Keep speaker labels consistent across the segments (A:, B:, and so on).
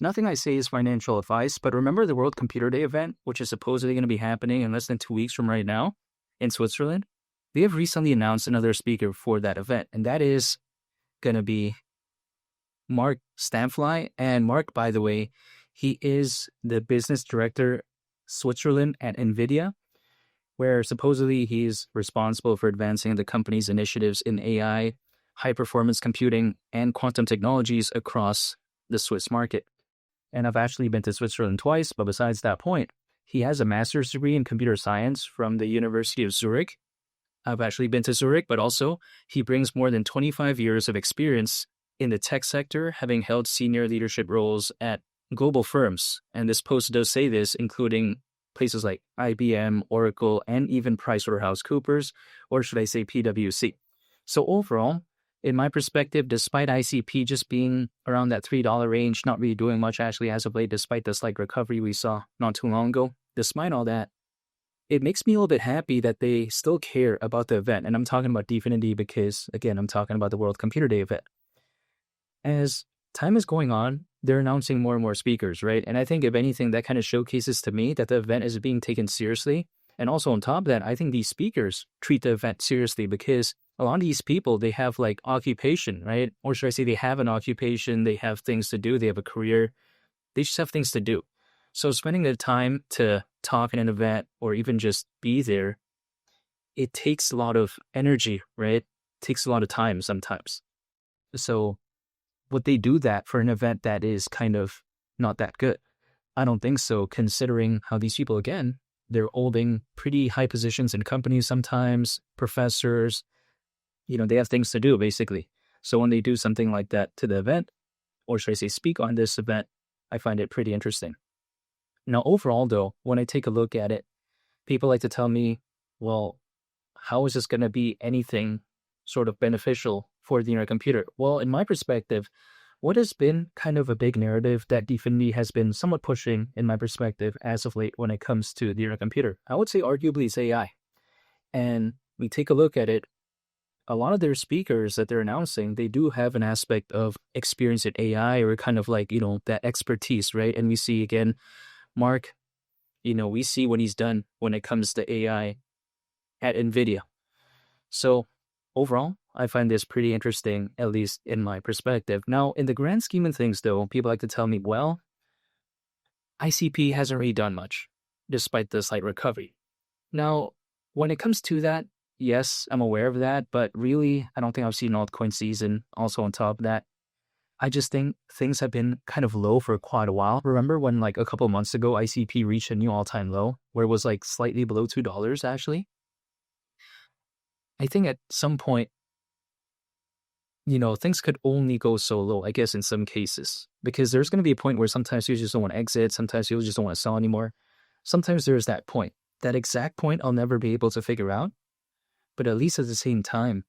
A: Nothing I say is financial advice, but remember the World Computer Day event, which is supposedly going to be happening in less than 2 weeks from right now in Switzerland? They have recently announced another speaker for that event, and that is going to be Mark Stamfly. And Mark, by the way, he is the business director Switzerland at NVIDIA, where supposedly he's responsible for advancing the company's initiatives in AI, high-performance computing, and quantum technologies across the Swiss market. And I've actually been to Switzerland twice, but besides that point, he has a master's degree in computer science from the University of Zurich. I've actually been to Zurich, but also he brings more than 25 years of experience in the tech sector, having held senior leadership roles at global firms. And this post does say this, including places like IBM, Oracle, and even PricewaterhouseCoopers, or should I say PwC. So overall, in my perspective, despite ICP just being around that $3 range, not really doing much actually as of late, despite the slight recovery we saw not too long ago, despite all that, it makes me a little bit happy that they still care about the event. And I'm talking about Definity because, again, I'm talking about the World Computer Day event. As time is going on, they're announcing more and more speakers, right? And I think if anything, that kind of showcases to me that the event is being taken seriously. And also on top of that, I think these speakers treat the event seriously because a lot of these people, they have like occupation, right? Or should I say they have an occupation, they have things to do, they have a career, they just have things to do. So spending the time to talk at an event or even just be there, it takes a lot of energy, right? It takes a lot of time sometimes. So would they do that for an event that is kind of not that good? I don't think so, considering how these people, again, they're holding pretty high positions in companies sometimes, professors, they have things to do, basically. So when they do something like that to the event, or should I say speak on this event, I find it pretty interesting. Now, overall, though, when I take a look at it, people like to tell me, well, how is this going to be anything sort of beneficial for the internet computer? Well, in my perspective, what has been kind of a big narrative that Definity has been somewhat pushing, in my perspective, as of late when it comes to the internet computer, I would say arguably it's AI. And we take a look at it, a lot of their speakers that they're announcing, they do have an aspect of experience in AI or kind of like, that expertise, right? And we see, again, Mark, we see what he's done when it comes to AI at NVIDIA. So overall, I find this pretty interesting, at least in my perspective. Now, in the grand scheme of things, though, people like to tell me, well, ICP hasn't really done much, despite the slight recovery. Now, when it comes to that, yes, I'm aware of that, but really, I don't think I've seen an altcoin season. Also on top of that, I just think things have been kind of low for quite a while. Remember when like a couple of months ago, ICP reached a new all-time low where it was like slightly below $2 actually? I think at some point, things could only go so low, I guess, in some cases, because there's going to be a point where sometimes you just don't want to exit. Sometimes you just don't want to sell anymore. Sometimes there's that point. That exact point I'll never be able to figure out. But at least at the same time,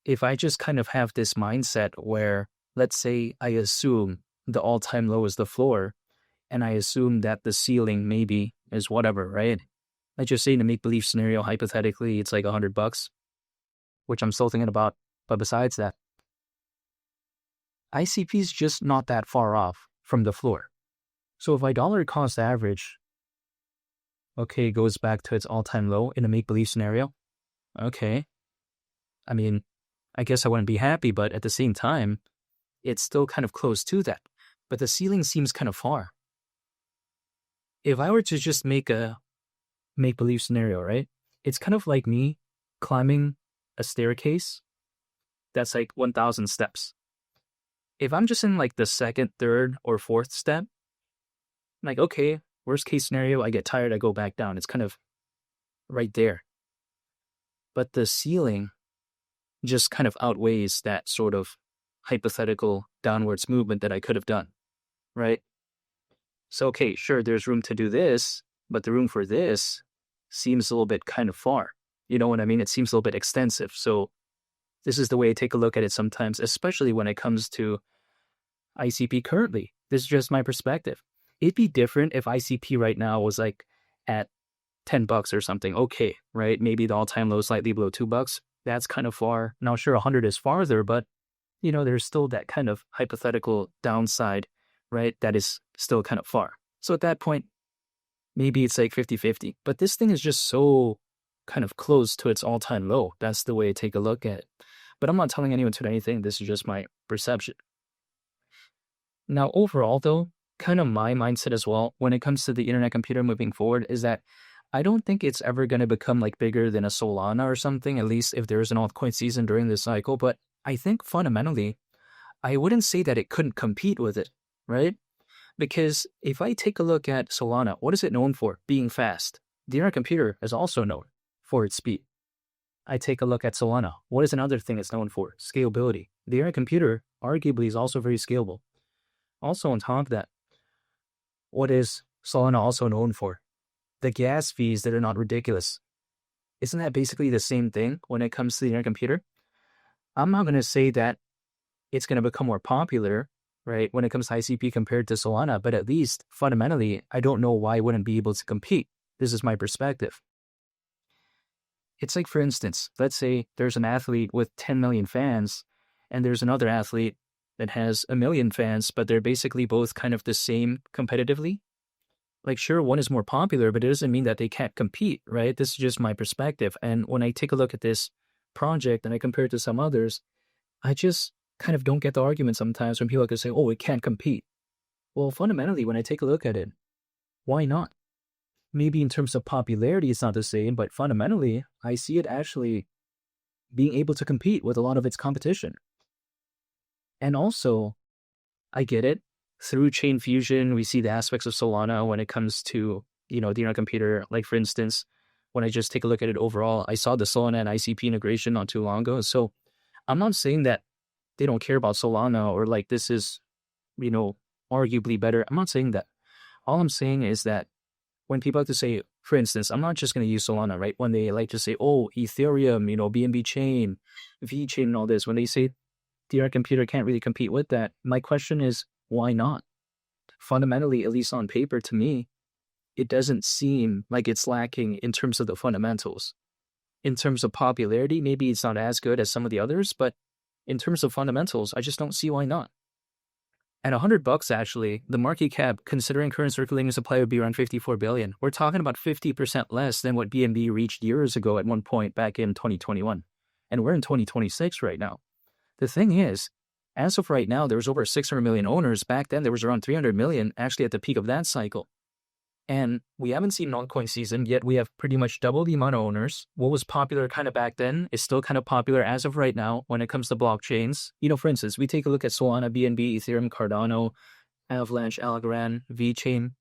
A: if I just kind of have this mindset where, let's say I assume the all-time low is the floor, and I assume that the ceiling maybe is whatever, right? Let's just say in a make-believe scenario, hypothetically, it's like $100, which I'm still thinking about. But besides that, ICP is just not that far off from the floor. So if my dollar cost average, goes back to its all-time low in a make-believe scenario, okay. I mean, I guess I wouldn't be happy, but at the same time, it's still kind of close to that. But the ceiling seems kind of far. If I were to just make a make-believe scenario, right? It's kind of like me climbing a staircase that's like 1,000 steps. If I'm just in like the second, third, or fourth step, I'm like, okay, worst case scenario, I get tired, I go back down. It's kind of right there. But the ceiling just kind of outweighs that sort of hypothetical downwards movement that I could have done, right? So, okay, sure, there's room to do this, but the room for this seems a little bit kind of far. You know what I mean? It seems a little bit extensive. So this is the way I take a look at it sometimes, especially when it comes to ICP currently. This is just my perspective. It'd be different if ICP right now was like at $10 or something. Okay, right? Maybe the all-time low is slightly below $2. That's kind of far. Now, sure, 100 is farther, but, there's still that kind of hypothetical downside right? That is still kind of far. So at that point, maybe it's like 50-50. But this thing is just so kind of close to its all-time low. That's the way I take a look at it. But I'm not telling anyone to do anything. This is just my perception. Now, overall, though, kind of my mindset as well when it comes to the internet computer moving forward is that I don't think it's ever going to become like bigger than a Solana or something, at least if there's an altcoin season during this cycle. But I think fundamentally, I wouldn't say that it couldn't compete with it, right? Because if I take a look at Solana, what is it known for? Being fast. The internet computer is also known for its speed. I take a look at Solana. What is another thing it's known for? Scalability. The internet computer arguably is also very scalable. Also on top of that, what is Solana also known for? The gas fees that are not ridiculous. Isn't that basically the same thing when it comes to the internet computer? I'm not going to say that it's going to become more popular, right, when it comes to ICP compared to Solana, but at least fundamentally, I don't know why I wouldn't be able to compete. This is my perspective. It's like, for instance, let's say there's an athlete with 10 million fans and there's another athlete that has 1 million fans, but they're basically both kind of the same competitively. Like, sure, one is more popular, but it doesn't mean that they can't compete, right? This is just my perspective. And when I take a look at this project and I compare it to some others, I just kind of don't get the argument sometimes when people can say, oh, it can't compete. Well, fundamentally, when I take a look at it, why not? Maybe in terms of popularity, it's not the same, but fundamentally, I see it actually being able to compete with a lot of its competition. And also, I get it. Through chain fusion, we see the aspects of Solana when it comes to, the internet computer. Like, for instance, when I just take a look at it overall, I saw the Solana and ICP integration not too long ago. So I'm not saying that they don't care about Solana or like this is, arguably better. I'm not saying that. All I'm saying is that when people like to say, for instance, I'm not just going to use Solana, right? When they like to say, oh, Ethereum, BNB chain, V chain and all this, when they say the internet computer can't really compete with that, my question is, why not? Fundamentally, at least on paper, to me, it doesn't seem like it's lacking in terms of the fundamentals. In terms of popularity, maybe it's not as good as some of the others, but in terms of fundamentals, I just don't see why not. At $100, actually, the market cap, considering current circulating supply, would be around 54 billion. We're talking about 50% less than what BNB reached years ago at one point back in 2021. And we're in 2026 right now. The thing is, as of right now, there's over 600 million owners. Back then, there was around 300 million, actually at the peak of that cycle. And we haven't seen an altcoin season, yet we have pretty much double the amount of owners. What was popular kind of back then is still kind of popular as of right now when it comes to blockchains. For instance, we take a look at Solana, BNB, Ethereum, Cardano, Avalanche, Algorand, VeChain.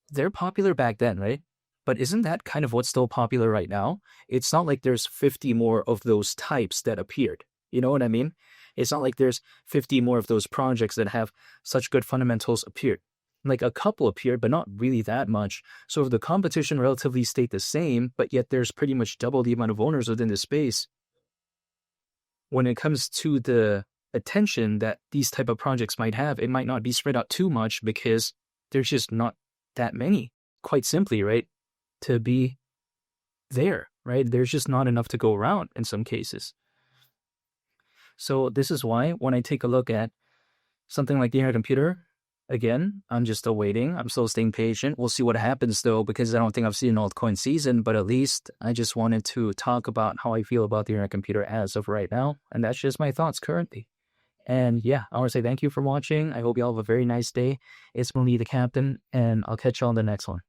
A: They're popular back then, right? But isn't that kind of what's still popular right now? It's not like there's 50 more of those types that appeared. You know what I mean? It's not like there's 50 more of those projects that have such good fundamentals appeared. Like a couple appeared, but not really that much. So if the competition relatively stayed the same, but yet there's pretty much double the amount of owners within the space, when it comes to the attention that these type of projects might have, it might not be spread out too much because there's just not that many, quite simply, right, to be there, right? There's just not enough to go around in some cases. So this is why when I take a look at something like the internet computer, again, I'm just still waiting. I'm still staying patient. We'll see what happens, though, because I don't think I've seen an altcoin season, but at least I just wanted to talk about how I feel about the internet computer as of right now, and that's just my thoughts currently. And yeah, I want to say thank you for watching. I hope you all have a very nice day. It's Mali the Captain, and I'll catch you on the next one.